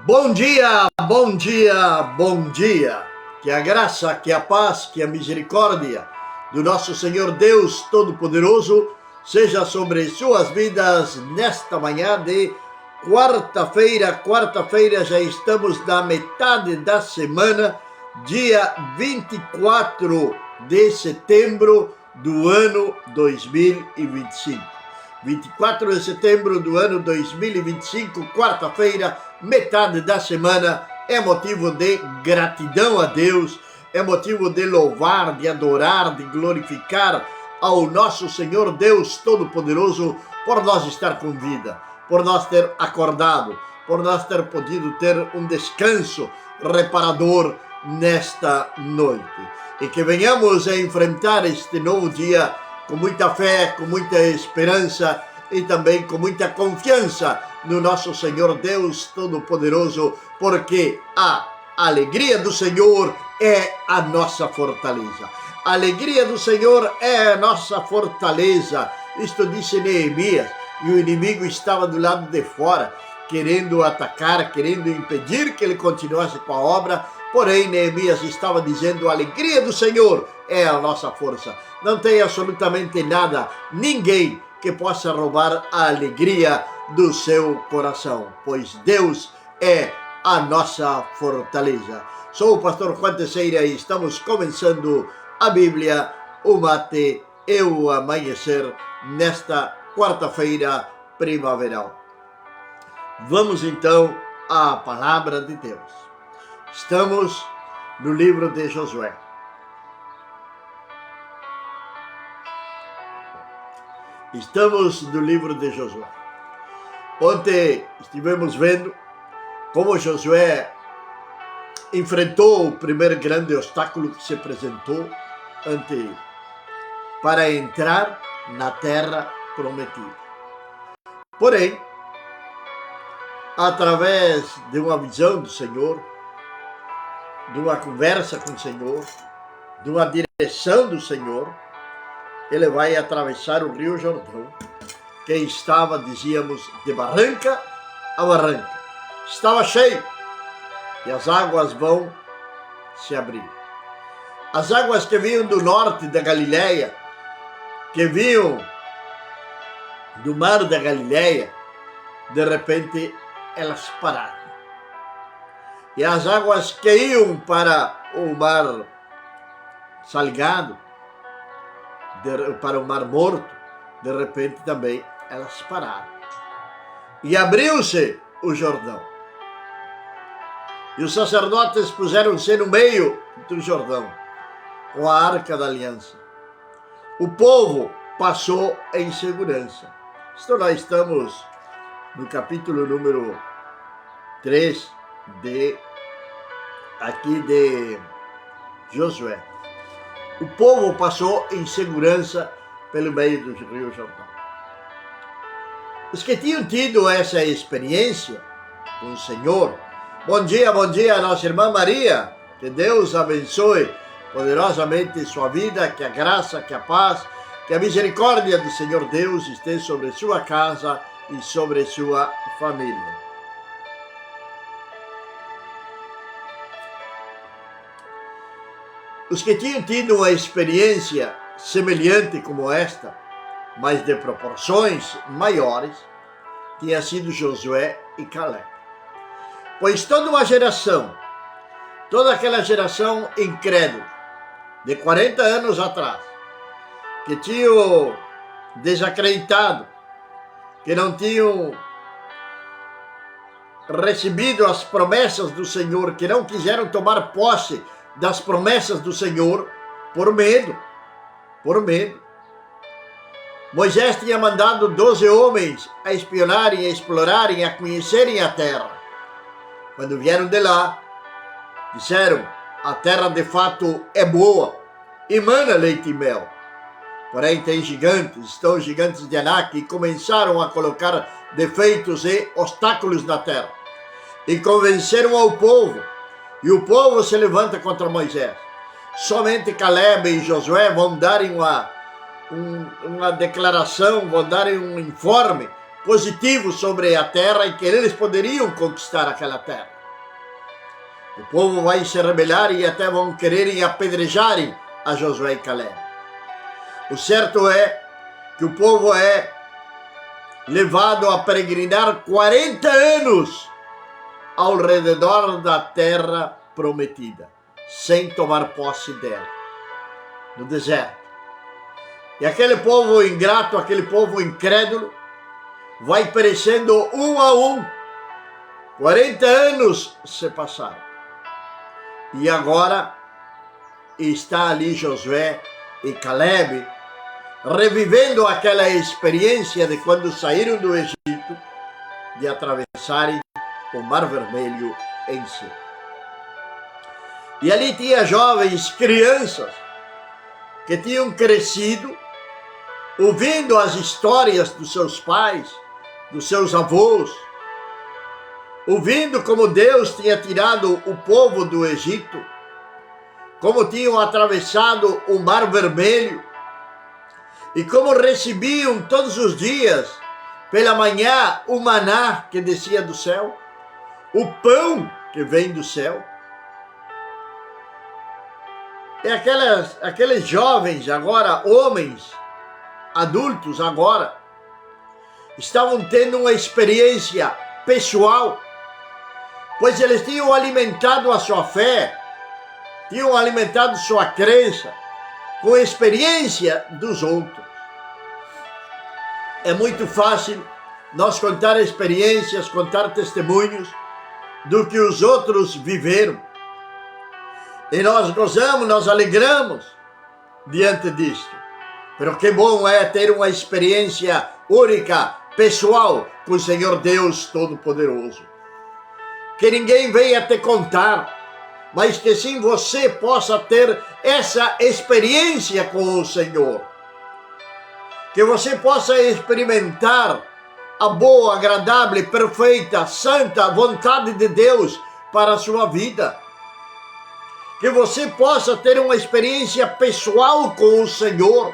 Bom dia, bom dia, bom dia. Que a graça, que a paz, que a misericórdia do nosso Senhor Deus Todo-Poderoso seja sobre suas vidas nesta manhã de quarta-feira. Quarta-feira, já estamos na metade da semana, dia 24 de setembro do ano 2025. 24 de setembro do ano 2025, quarta-feira, metade da semana, é motivo de gratidão a Deus, é motivo de louvar, de adorar, de glorificar ao nosso Senhor Deus Todo-Poderoso por nós estar com vida, por nós ter acordado, por nós ter podido ter um descanso reparador nesta noite. E que venhamos a enfrentar este novo dia com muita fé, com muita esperança e também com muita confiança no nosso Senhor Deus Todo-Poderoso, porque a alegria do Senhor é a nossa fortaleza. A alegria do Senhor é a nossa fortaleza. Isto disse Neemias, e o inimigo estava do lado de fora, querendo atacar, querendo impedir que ele continuasse com a obra. Porém, Neemias estava dizendo: a alegria do Senhor é a nossa força. Não tem absolutamente nada, ninguém que possa roubar a alegria do seu coração, pois Deus é a nossa fortaleza. Sou o pastor Juan Teixeira e estamos começando a Bíblia, o mate e o amanhecer nesta quarta-feira primaveral. Vamos então à palavra de Deus. Estamos no livro de Josué. Estamos no livro de Josué. Ontem estivemos vendo como Josué enfrentou o primeiro grande obstáculo que se apresentou ante ele para entrar na terra prometida. Porém, através de uma visão do Senhor, de uma conversa com o Senhor, de uma direção do Senhor, ele vai atravessar o Rio Jordão, que estava, dizíamos, de barranca a barranca. Estava cheio e as águas vão se abrir. As águas que vinham do norte da Galileia, que vinham do mar da Galileia, de repente elas pararam. E as águas que iam para o mar salgado, para o mar morto, de repente também elas pararam. E abriu-se o Jordão. E os sacerdotes puseram-se no meio do Jordão, com a arca da aliança. O povo passou em segurança. Nós estamos no capítulo número 3 aqui de Josué. O povo passou em segurança pelo meio do Rio Jordão. Os que tinham tido essa experiência com o Senhor, bom dia a nossa irmã Maria, que Deus abençoe poderosamente sua vida, que a graça, que a paz, que a misericórdia do Senhor Deus esteja sobre sua casa e sobre sua família. Os que tinham tido uma experiência semelhante como esta, mas de proporções maiores, tinha sido Josué e Caleb. Pois toda uma geração, toda aquela geração incrédula, de 40 anos atrás, que tinham desacreditado, que não tinham recebido as promessas do Senhor, que não quiseram tomar posse das promessas do Senhor por medo. Moisés tinha mandado 12 homens a espionarem, a explorarem, a conhecerem a terra. Quando vieram de lá, disseram: a terra de fato é boa, emana leite e mel. Porém tem gigantes, estão os gigantes de Anak, e começaram a colocar defeitos e obstáculos na terra. E convenceram ao povo, e o povo se levanta contra Moisés. Somente Caleb e Josué vão darem uma declaração, vão darem um informe positivo sobre a terra e que eles poderiam conquistar aquela terra. O povo vai se rebelar e até vão quererem apedrejarem a Josué e Caleb. O certo é que o povo é levado a peregrinar 40 anos ao redor da terra prometida, sem tomar posse dela, no deserto. E aquele povo ingrato, aquele povo incrédulo, vai perecendo um a um. 40 anos se passaram. E agora está ali Josué e Caleb, revivendo aquela experiência de quando saíram do Egito, de atravessarem o Mar Vermelho em si. E ali tinha jovens, crianças, que tinham crescido, ouvindo as histórias dos seus pais, dos seus avós, ouvindo como Deus tinha tirado o povo do Egito, como tinham atravessado o Mar Vermelho, e como recebiam todos os dias, pela manhã, o maná que descia do céu, o pão que vem do céu. E aqueles jovens agora, homens, adultos agora, estavam tendo uma experiência pessoal, pois eles tinham alimentado a sua fé, tinham alimentado sua crença com a experiência dos outros. É muito fácil nós contar experiências, contar testemunhos do que os outros viveram. E nós gozamos, nós alegramos diante disto. Mas que bom é ter uma experiência única, pessoal, com o Senhor Deus Todo-Poderoso. Que ninguém venha te contar, mas que sim você possa ter essa experiência com o Senhor. Que você possa experimentar a boa, agradável, perfeita, santa vontade de Deus para a sua vida. Que você possa ter uma experiência pessoal com o Senhor.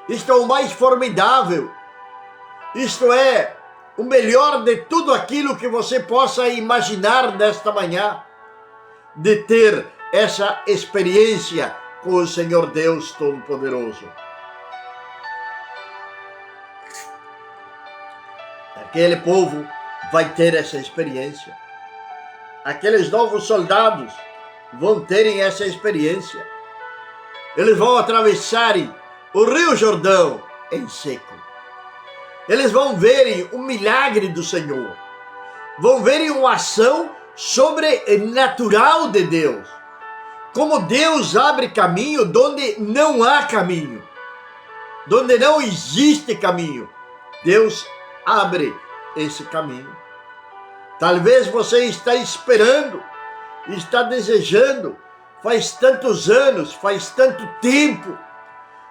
Isto é o mais formidável. Isto é o melhor de tudo aquilo que você possa imaginar nesta manhã. De ter essa experiência com o Senhor Deus Todo-Poderoso. Aquele povo vai ter essa experiência. Aqueles novos soldados vão terem essa experiência. Eles vão atravessarem o Rio Jordão em seco. Eles vão verem o milagre do Senhor. Vão verem uma ação sobrenatural de Deus. Como Deus abre caminho onde não há caminho. Onde não existe caminho. Deus abre esse caminho. Talvez você está esperando, está desejando, faz tantos anos, faz tanto tempo,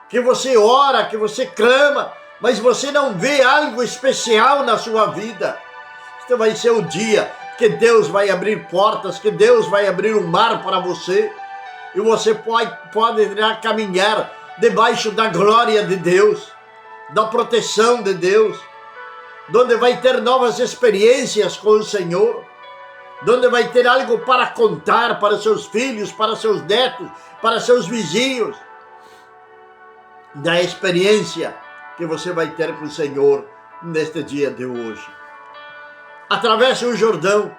que você ora, que você clama, mas você não vê algo especial na sua vida. Este vai ser o dia que Deus vai abrir portas, que Deus vai abrir um mar para você, e você pode caminhar debaixo da glória de Deus, da proteção de Deus, onde vai ter novas experiências com o Senhor, onde vai ter algo para contar para seus filhos, para seus netos, para seus vizinhos, da experiência que você vai ter com o Senhor neste dia de hoje. Atravessa o Jordão.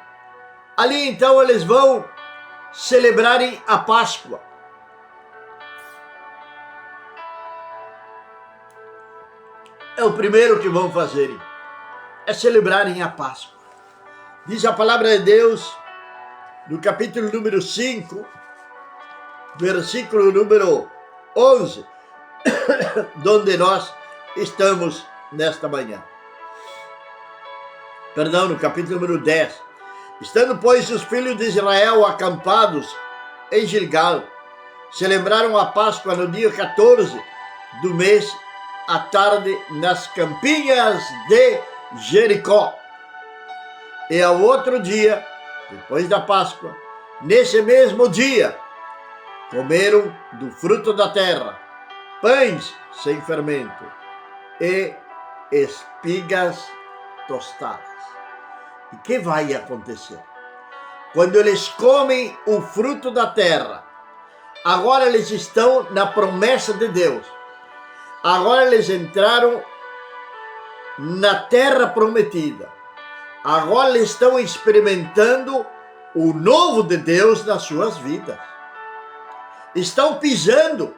Ali então eles vão celebrarem a Páscoa. É o primeiro que vão fazer, é celebrarem a Páscoa. Diz a palavra de Deus, no capítulo número 5, versículo número 11, onde nós estamos nesta manhã. Perdão, no capítulo número 10. Estando, pois, os filhos de Israel acampados em Gilgal, celebraram a Páscoa no dia 14 do mês, à tarde, nas campinhas de Jericó. E ao outro dia, depois da Páscoa, nesse mesmo dia, comeram do fruto da terra, pães sem fermento e espigas tostadas. E o que vai acontecer? quando eles comem o fruto da terra, agora eles estão na promessa de Deus. Agora eles entraram na terra prometida. Agora eles estão experimentando o novo de Deus nas suas vidas. Estão pisando,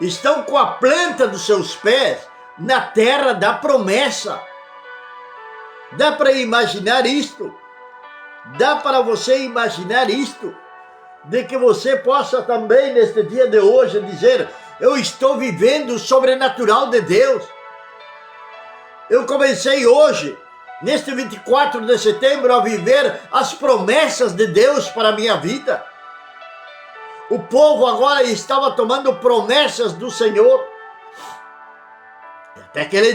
estão com a planta dos seus pés na terra da promessa. Dá para imaginar isto? Dá para você imaginar isto? De que você possa também, neste dia de hoje, dizer: eu estou vivendo o sobrenatural de Deus. Eu comecei hoje, neste 24 de setembro, a viver as promessas de Deus para a minha vida. O povo agora estava tomando promessas do Senhor. Até aquele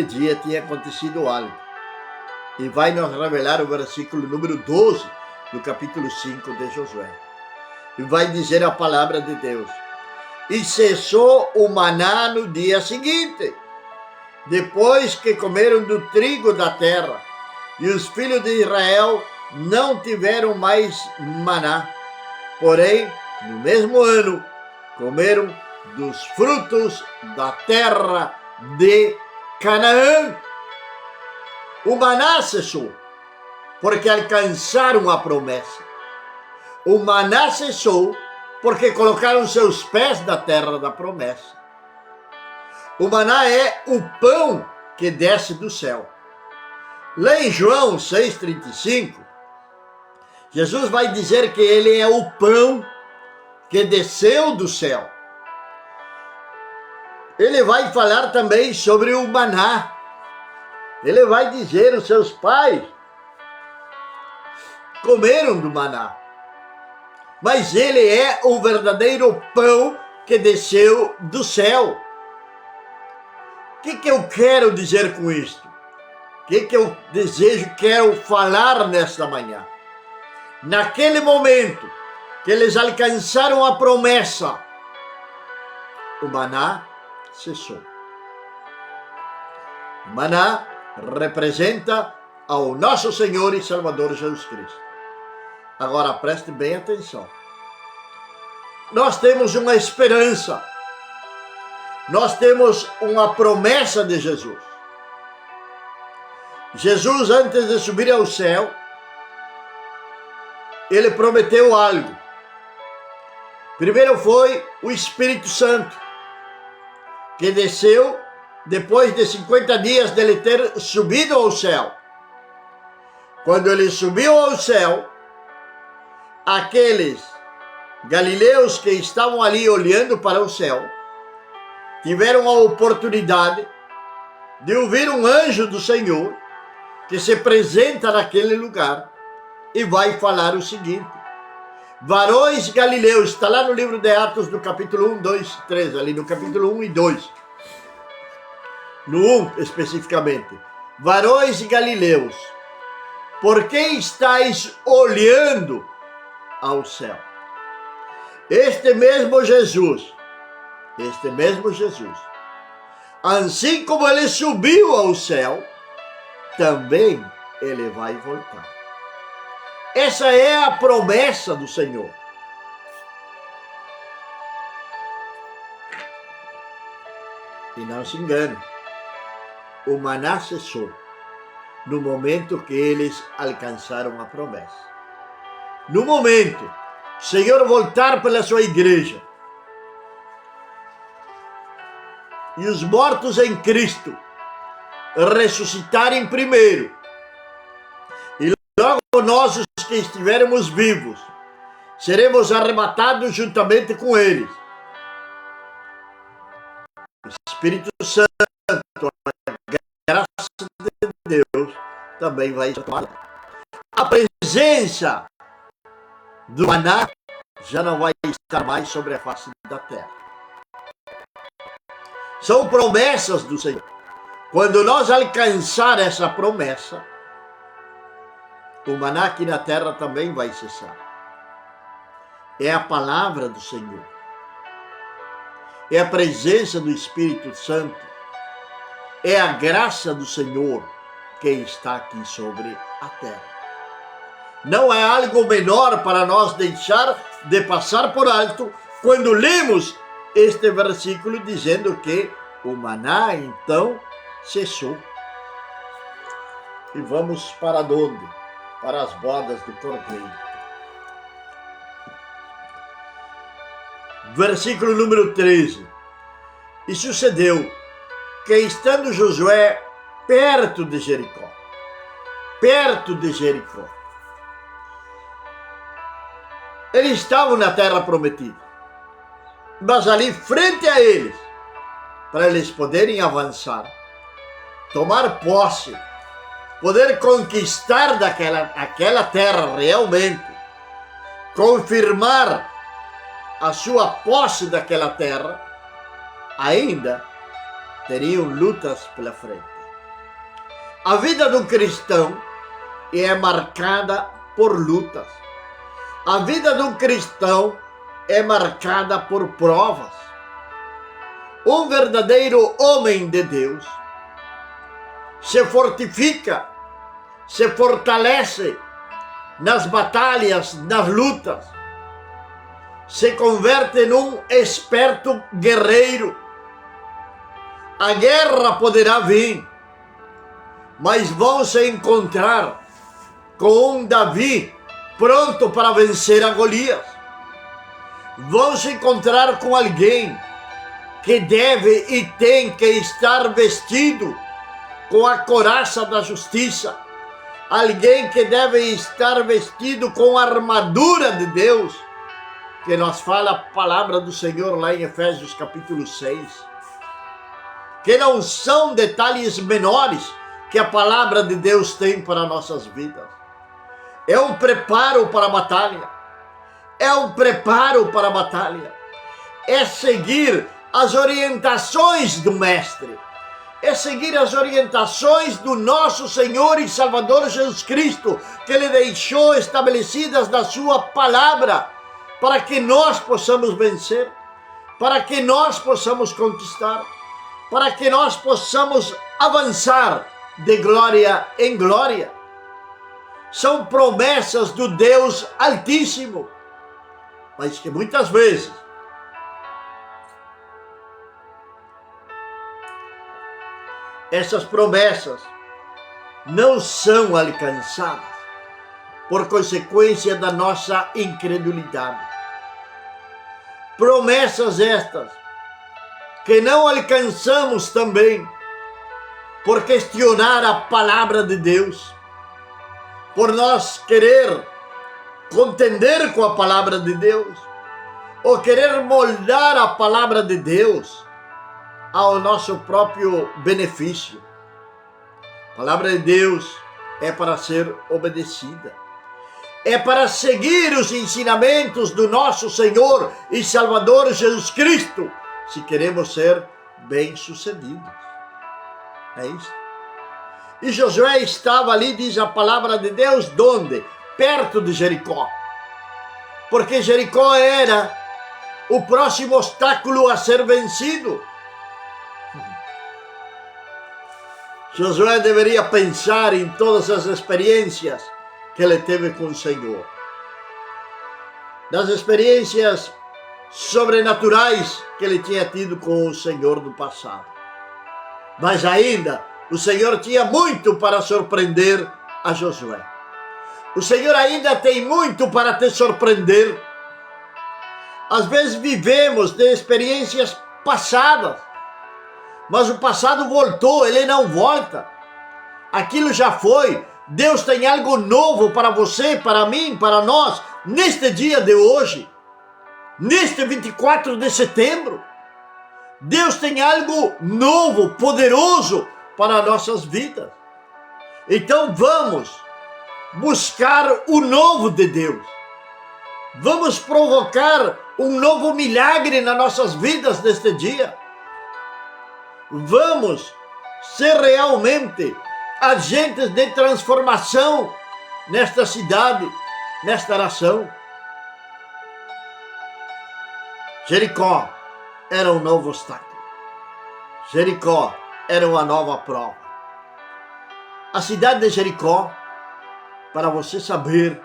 dia tinha acontecido algo. E vai nos revelar o versículo número 12 do capítulo 5 de Josué. E vai dizer a palavra de Deus: e cessou o maná no dia seguinte, depois que comeram do trigo da terra, e os filhos de Israel não tiveram mais maná. Porém, no mesmo ano, comeram dos frutos da terra de Canaã. O maná cessou, porque alcançaram a promessa. O maná cessou, porque colocaram seus pés na terra da promessa. O maná é o pão que desce do céu. Lá em João 6,35, Jesus vai dizer que ele é o pão que desceu do céu. Ele vai falar também sobre o maná. Ele vai dizer: os seus pais comeram do maná, mas ele é o verdadeiro pão que desceu do céu. O que eu quero dizer com isto? O que eu quero falar nesta manhã? Naquele momento que eles alcançaram a promessa, o maná cessou. O maná representa ao nosso Senhor e Salvador Jesus Cristo. Agora preste bem atenção. Nós temos uma esperança. Nós temos uma promessa de Jesus. Jesus, antes de subir ao céu, ele prometeu algo. Primeiro foi o Espírito Santo, que desceu depois de 50 dias dele ter subido ao céu. Quando ele subiu ao céu, aqueles galileus que estavam ali olhando para o céu tiveram a oportunidade de ouvir um anjo do Senhor que se apresenta naquele lugar e vai falar o seguinte: varões galileus, está lá no livro de Atos, no capítulo 1, 2, 3, ali no capítulo 1 e 2. No 1 especificamente: varões galileus, por que estáis olhando ao céu? Este mesmo Jesus, assim como ele subiu ao céu, também ele vai voltar. Essa é a promessa do Senhor. E não se engane, o maná cessou no momento que eles alcançaram a promessa. No momento o Senhor voltar pela sua igreja e os mortos em Cristo ressuscitarem primeiro, e logo nós, os que estivermos vivos, seremos arrebatados juntamente com eles. O Espírito Santo, a graça de Deus, também vai tomar. A presença do maná já não vai estar mais sobre a face da terra. São promessas do Senhor. Quando nós alcançar essa promessa, o maná aqui na terra também vai cessar. É a palavra do Senhor. É a presença do Espírito Santo. É a graça do Senhor que está aqui sobre a terra. Não é algo menor para nós deixar de passar por alto quando lemos este versículo dizendo que o maná então cessou. E vamos para onde? Para as bodas do Cordeiro. Versículo número 13. E sucedeu que, estando Josué perto de Jericó, eles estavam na terra prometida, mas ali frente a eles, para eles poderem avançar, tomar posse, poder conquistar aquela terra realmente, confirmar a sua posse daquela terra, ainda teriam lutas pela frente. A vida do cristão é marcada por lutas. A vida do cristão é marcada por provas. Um verdadeiro homem de Deus se fortifica, se fortalece nas batalhas, nas lutas, se converte num esperto guerreiro. A guerra poderá vir, mas vão se encontrar com um Davi pronto para vencer a Golias. Vão se encontrar com alguém que deve e tem que estar vestido com a couraça da justiça. Alguém que deve estar vestido com a armadura de Deus, que nos fala a palavra do Senhor lá em Efésios capítulo 6. Que não são detalhes menores que a palavra de Deus tem para nossas vidas. É um preparo para a batalha. É um preparo para a batalha. É seguir as orientações do Mestre. É seguir as orientações do nosso Senhor e Salvador Jesus Cristo, que Ele deixou estabelecidas na sua palavra, para que nós possamos vencer, para que nós possamos conquistar, para que nós possamos avançar de glória em glória. São promessas do Deus Altíssimo, mas que muitas vezes essas promessas não são alcançadas por consequência da nossa incredulidade. Promessas estas que não alcançamos também por questionar a palavra de Deus, por nós querer contender com a palavra de Deus, ou querer moldar a palavra de Deus ao nosso próprio benefício. A palavra de Deus é para ser obedecida. É para seguir os ensinamentos do nosso Senhor e Salvador Jesus Cristo, se queremos ser bem-sucedidos. É isso. E Josué estava ali, diz a palavra de Deus, donde? Perto de Jericó. Porque Jericó era o próximo obstáculo a ser vencido. Josué deveria pensar em todas as experiências que ele teve com o Senhor. Das experiências sobrenaturais que ele tinha tido com o Senhor do passado. Mas ainda, o Senhor tinha muito para surpreender a Josué. O Senhor ainda tem muito para te surpreender. Às vezes vivemos de experiências passadas, mas o passado voltou, ele não volta. Aquilo já foi. Deus tem algo novo para você, para mim, para nós, neste dia de hoje, neste 24 de setembro. Deus tem algo novo, poderoso para nossas vidas. Então vamos buscar o novo de Deus. Vamos provocar um novo milagre nas nossas vidas neste dia. Vamos ser realmente agentes de transformação nesta cidade, nesta nação. Jericó era um novo obstáculo. Jericó era uma nova prova. A cidade de Jericó, para você saber,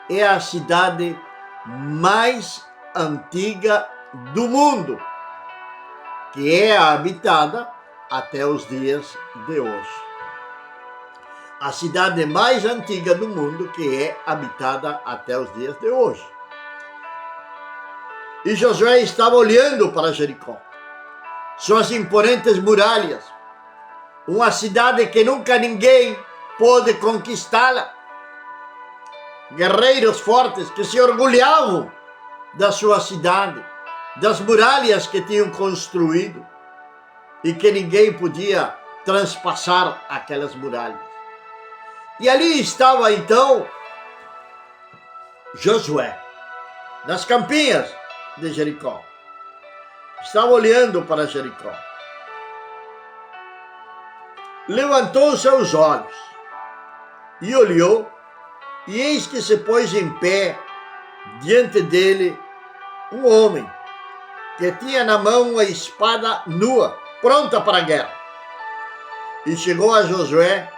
é a cidade mais antiga do mundo, que é habitada até os dias de hoje. A cidade mais antiga do mundo que é habitada até os dias de hoje. E Josué estava olhando para Jericó, suas imponentes muralhas, uma cidade que nunca ninguém pôde conquistá-la. Guerreiros fortes que se orgulhavam da sua cidade, das muralhas que tinham construído e que ninguém podia transpassar aquelas muralhas. E ali estava então Josué, nas campinhas de Jericó. Estava olhando para Jericó. Levantou seus olhos e olhou, e eis que se pôs em pé diante dele um homem que tinha na mão uma espada nua, pronta para a guerra. E chegou a Josué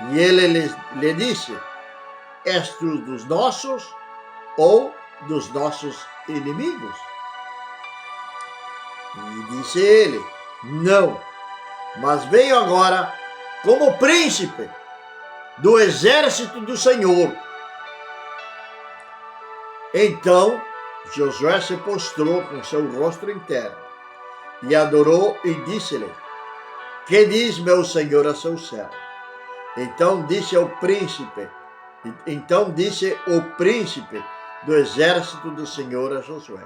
e ele lhe disse: És tu dos nossos ou dos nossos inimigos? E disse ele: Não, mas venho agora como príncipe do exército do Senhor. Então Josué se prostrou com seu rosto em terra e adorou e disse-lhe: Que diz meu senhor a seu servo? Então disse o príncipe do exército do Senhor a Josué: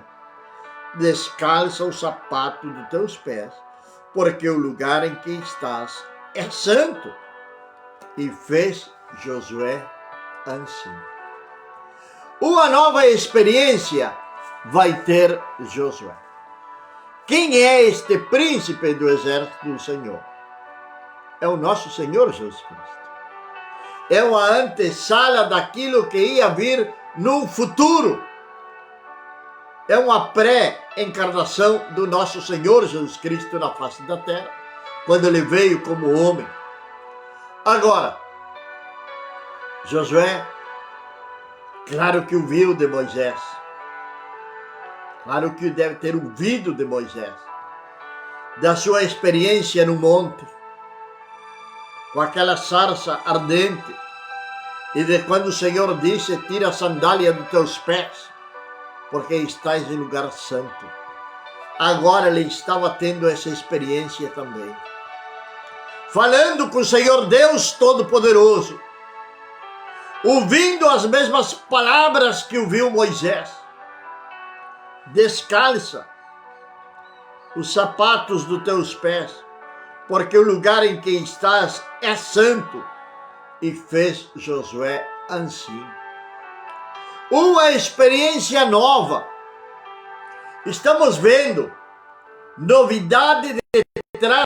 Descalça o sapato dos teus pés, porque o lugar em que estás é santo. E fez Josué assim. Uma nova experiência vai ter Josué. Quem é este príncipe do exército do Senhor? É o nosso Senhor Jesus Cristo. É uma antessala daquilo que ia vir no futuro. É uma pré-encarnação do nosso Senhor Jesus Cristo na face da terra, quando ele veio como homem. Agora, Josué, claro que ouviu de Moisés, claro que deve ter ouvido de Moisés, da sua experiência no monte, com aquela sarça ardente, e de quando o Senhor disse: Tira a sandália dos teus pés, porque estás em lugar santo. Agora ele estava tendo essa experiência também, falando com o Senhor Deus Todo-Poderoso, ouvindo as mesmas palavras que ouviu Moisés: Descalça os sapatos dos teus pés, porque o lugar em que estás é santo. E fez Josué assim. Uma experiência nova. Estamos vendo novidade detrás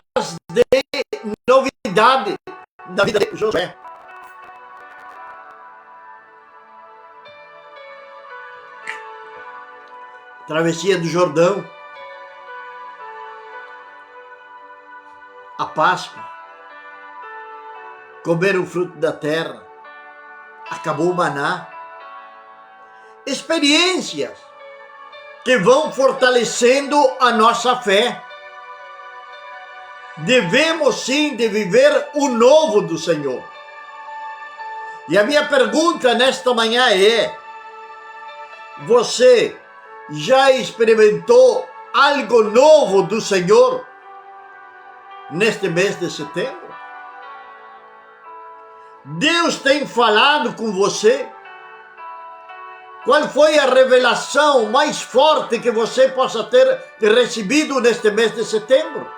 de novidade da vida de Josué. Travessia do Jordão, a Páscoa, comer o fruto da terra, acabou o maná. Experiências que vão fortalecendo a nossa fé. Devemos sim de viver o novo do Senhor. E a minha pergunta nesta manhã é: você já experimentou algo novo do Senhor neste mês de setembro? Deus tem falado com você? Qual foi a revelação mais forte que você possa ter recebido neste mês de setembro?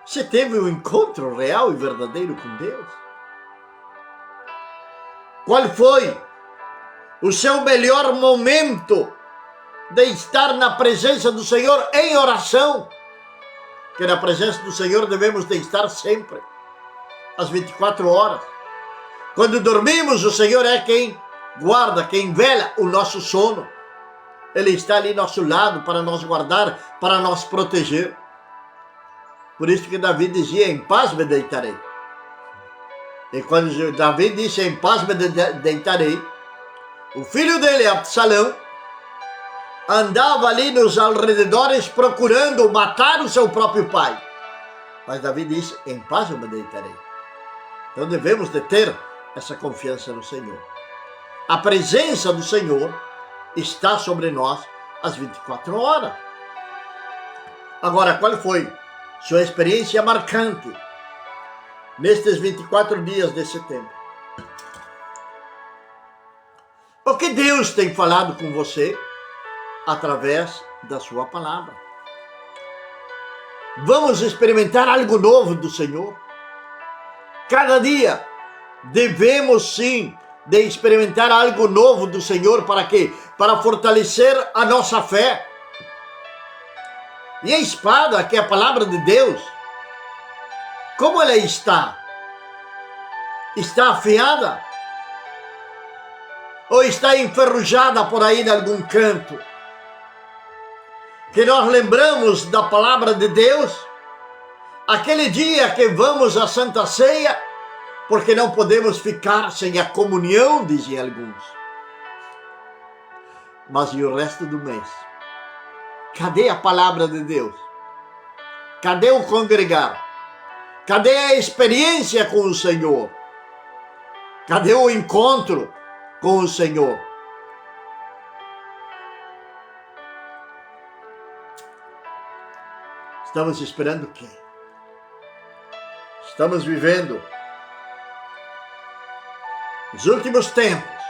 Você teve um encontro real e verdadeiro com Deus? Qual foi o seu melhor momento de estar na presença do Senhor em oração? Que na presença do Senhor devemos de estar sempre, às 24 horas. Quando dormimos, o Senhor é quem guarda, quem vela o nosso sono. Ele está ali ao nosso lado para nos guardar, para nos proteger. Por isso que Davi dizia, em paz me deitarei. E quando Davi disse, em paz me deitarei, o filho dele, Absalão, andava ali nos arredores procurando matar o seu próprio pai. Mas Davi disse, em paz eu me deitarei. Então devemos de ter essa confiança no Senhor. A presença do Senhor está sobre nós às 24 horas. Agora, qual foi sua experiência marcante nestes 24 dias de setembro? O que Deus tem falado com você através da sua palavra? Vamos experimentar algo novo do Senhor? Cada dia devemos sim de experimentar algo novo do Senhor. Para quê? Para fortalecer a nossa fé. E a espada, que é a palavra de Deus, como ela está? Está afiada? Ou está enferrujada por aí em algum canto? Que nós lembramos da palavra de Deus, aquele dia que vamos à Santa Ceia, porque não podemos ficar sem a comunhão, dizem alguns. Mas e o resto do mês? Cadê a palavra de Deus? Cadê o congregar? Cadê a experiência com o Senhor? Cadê o encontro com o Senhor? Estamos esperando o quê? Estamos vivendo os últimos tempos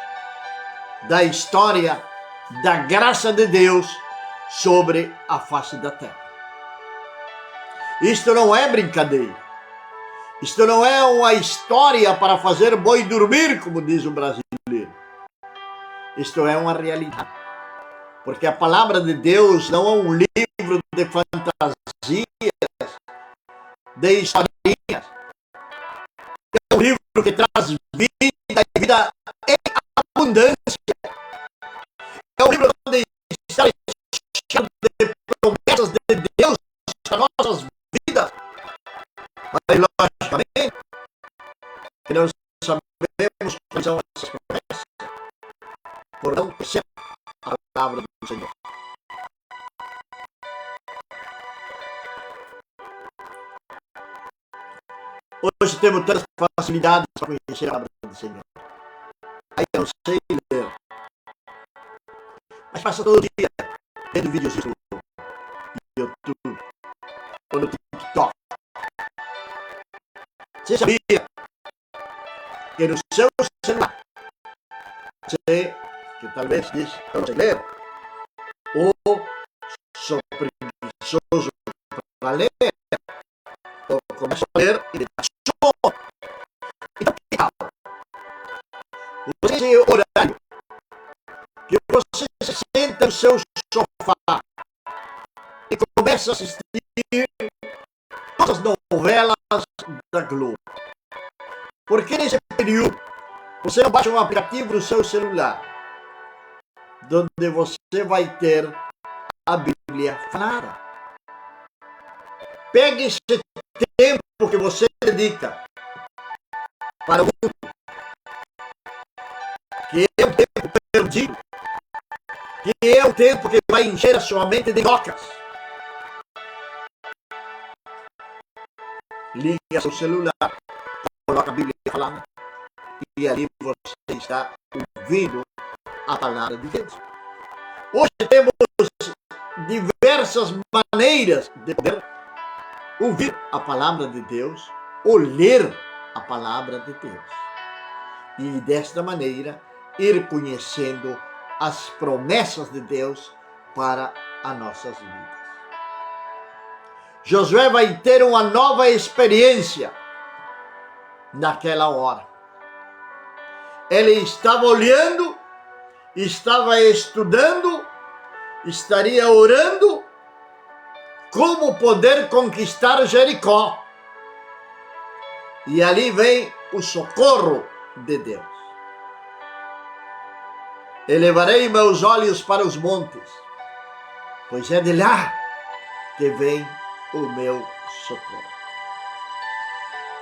da história da graça de Deus sobre a face da terra. Isto não é brincadeira. Isto não é uma história para fazer boi dormir, como diz o brasileiro. Isto é uma realidade. Porque a palavra de Deus não é um livro de fantasias, de historinhas. É um livro que traz vida e vida em abundância. É um livro onde está cheio de promessas de Deus para nossas vidas. Mas, logicamente, que não sabemos quais são essas promessas, por não conhecer a palavra do Senhor. Hoje temos tantas facilidades para conhecer a palavra do Senhor. Aí eu não sei ler. Mas passa todo dia vendo vídeos no YouTube ou no TikTok. Você sabia que no seu celular, você, que talvez diz que eu não sei ler, ou sou preguiçoso para ler, ou começo a ler e depois sou. Então, que tal? Você tem horário que você se senta no seu sofá e começa a assistir todas as novelas da Globo. Porque nesse período você não baixa um aplicativo no seu celular, onde você vai ter a Bíblia falada. Pegue esse tempo que você dedica para o mundo, que é um tempo perdido, que é um tempo que vai encher a sua mente de docas. Liga seu celular, coloca a Bíblia falando, e ali você está ouvindo a palavra de Deus. Hoje temos diversas maneiras de poder ouvir a palavra de Deus ou ler a palavra de Deus. E desta maneira ir conhecendo as promessas de Deus para as nossas vidas. Josué vai ter uma nova experiência naquela hora. Ele estava olhando, estava estudando, estaria orando como poder conquistar Jericó. E ali vem o socorro de Deus. Elevarei meus olhos para os montes, pois é de lá que vem o meu socorro.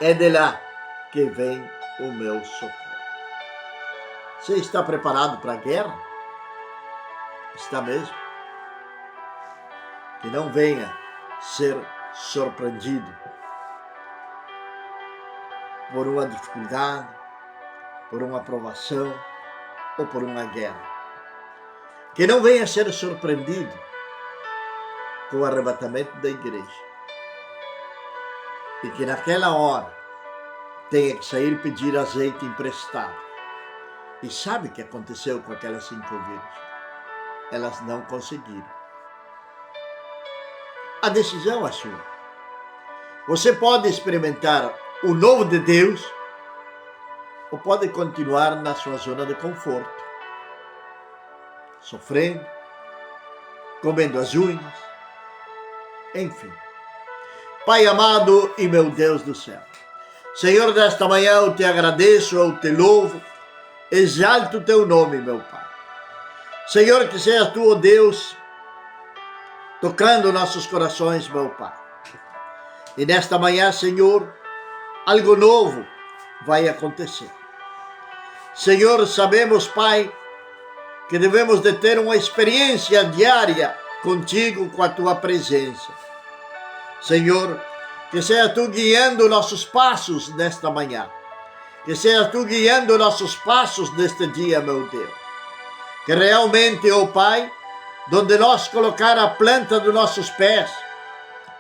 É de lá que vem o meu socorro. Você está preparado para a guerra? Está mesmo? Que não venha ser surpreendido por uma dificuldade, por uma provação ou por uma guerra. Que não venha ser surpreendido com o arrebatamento da igreja. E que naquela hora tenha que sair pedir azeite emprestado. E sabe o que aconteceu com aquelas 5 virgens? Elas não conseguiram. A decisão é sua. Você pode experimentar o novo de Deus ou pode continuar na sua zona de conforto, sofrendo, comendo as unhas, enfim. Pai amado e meu Deus do céu, Senhor, desta manhã eu te agradeço, eu te louvo, exalto o teu nome, meu Pai. Senhor, que seja tu, ó Deus, tocando nossos corações, meu Pai. E nesta manhã, Senhor, algo novo vai acontecer. Senhor, sabemos, Pai, que devemos de ter uma experiência diária contigo, com a tua presença. Senhor, que seja tu guiando nossos passos nesta manhã. Que seja tu guiando nossos passos neste dia, meu Deus. Que realmente, ó Pai, onde nós colocar a planta dos nossos pés,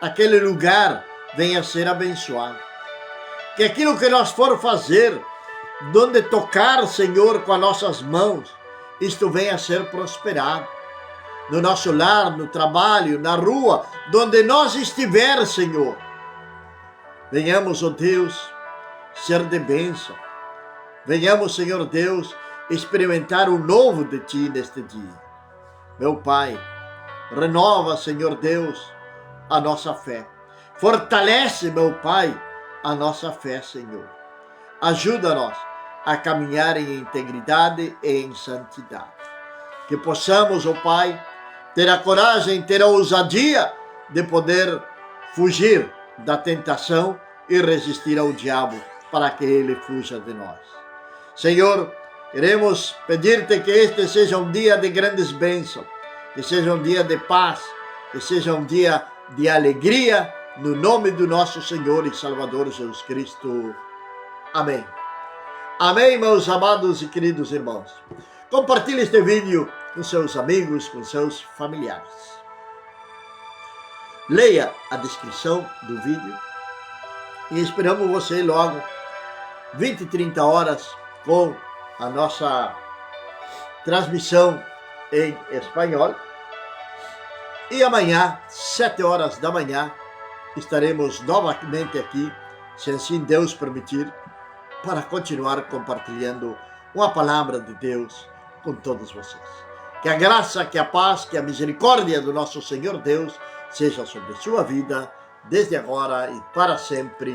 aquele lugar venha a ser abençoado. Que aquilo que nós for fazer, onde tocar, Senhor, com as nossas mãos, isto venha a ser prosperado. No nosso lar, no trabalho, na rua, onde nós estiver, Senhor. Venhamos, ó Deus, ser de bênção. Venhamos, Senhor Deus, experimentar o novo de Ti neste dia. Meu Pai, renova, Senhor Deus, a nossa fé. Fortalece, meu Pai, a nossa fé, Senhor. Ajuda-nos a caminhar em integridade e em santidade. Que possamos, ó Pai, ter a coragem, ter a ousadia de poder fugir da tentação e resistir ao diabo para que ele fuja de nós. Senhor, queremos pedir-te que este seja um dia de grandes bênçãos, que seja um dia de paz, que seja um dia de alegria, no nome do nosso Senhor e Salvador Jesus Cristo. Amém. Amém, meus amados e queridos irmãos. Compartilhe este vídeo com seus amigos, com seus familiares. Leia a descrição do vídeo e esperamos você logo 20 e 30 horas com a nossa transmissão em espanhol. E amanhã, 7 horas da manhã, estaremos novamente aqui, se assim Deus permitir, para continuar compartilhando uma palavra de Deus com todos vocês. Que a graça, que a paz, que a misericórdia do nosso Senhor Deus seja sobre sua vida, desde agora e para sempre.